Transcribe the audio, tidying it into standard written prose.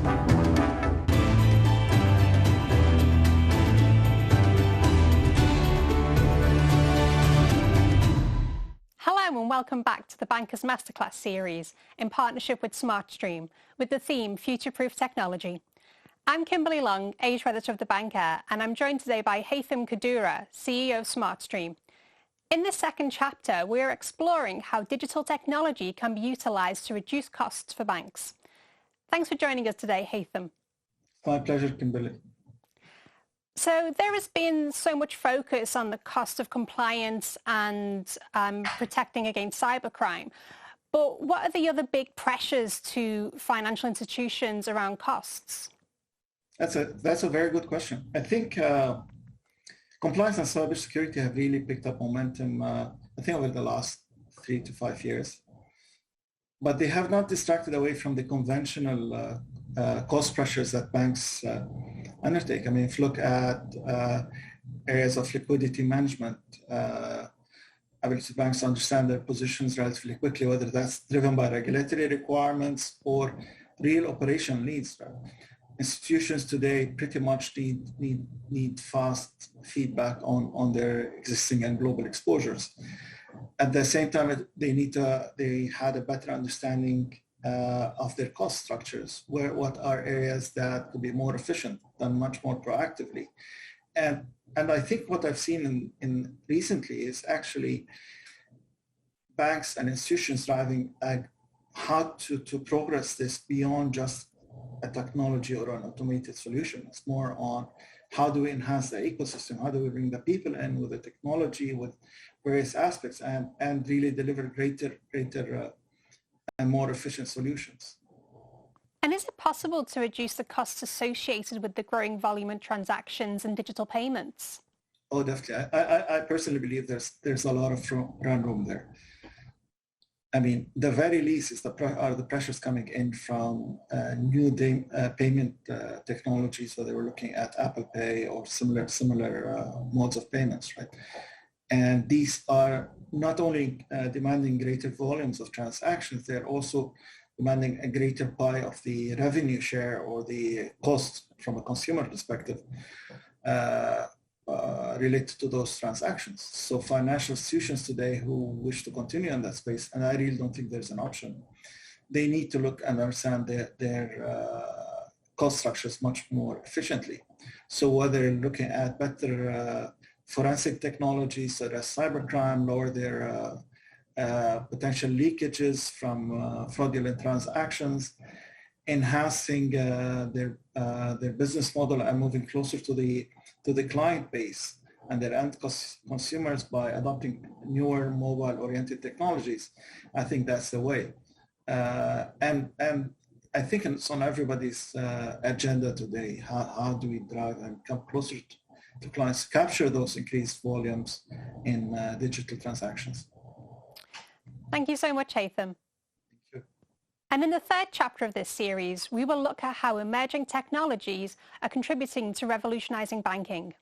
Hello and welcome back to the Banker's Masterclass series in partnership with SmartStream with the theme Future-Proof Technology. I'm Kimberley Long, Age Editor of The Banker, and I'm joined today by Haytham Kaddoura, CEO of SmartStream. In this second chapter, we're exploring how digital technology can be utilised to reduce costs for banks. Thanks for joining us today, Haytham. My pleasure, Kimberley. So there has been so much focus on the cost of compliance and protecting against cybercrime. But what are the other big pressures to financial institutions around costs? That's a very good question. I think compliance and cybersecurity have really picked up momentum, I think, over the last 3 to 5 years. But they have not distracted away from the conventional cost pressures that banks undertake. I mean, if you look at areas of liquidity management, ability of banks to understand their positions relatively quickly, whether that's driven by regulatory requirements or real operational needs. Right? Institutions today pretty much need fast feedback on their existing and global exposures. At the same time, they had a better understanding of their cost structures, what are areas that could be more efficient, done much more proactively. And I think what I've seen in recently is actually banks and institutions driving how to progress this beyond just a technology or an automated solution. It's more on how do we enhance the ecosystem, how do we bring the people in with the technology, with various aspects, and really deliver greater and more efficient solutions. And is it possible to reduce the costs associated with the growing volume of transactions and digital payments? Oh, definitely. I personally believe there's a lot of run room there. I mean, the very least are the pressures coming in from new payment technologies. So they were looking at Apple Pay or similar modes of payments, right? And these are not only demanding greater volumes of transactions, they're also demanding a greater pie of the revenue share or the cost from a consumer perspective related to those transactions. So financial institutions today who wish to continue in that space, and I really don't think there's an option, they need to look and understand their cost structures much more efficiently. So whether looking at better forensic technologies such as cybercrime, lower their potential leakages from fraudulent transactions, enhancing their business model and moving closer to the client base and their end consumers by adopting newer mobile-oriented technologies. I think that's the way. And I think it's on everybody's agenda today. How do we drive and come closer to clients, capture those increased volumes in digital transactions? Thank you so much, Haytham. Thank you. And in the third chapter of this series, we will look at how emerging technologies are contributing to revolutionizing banking.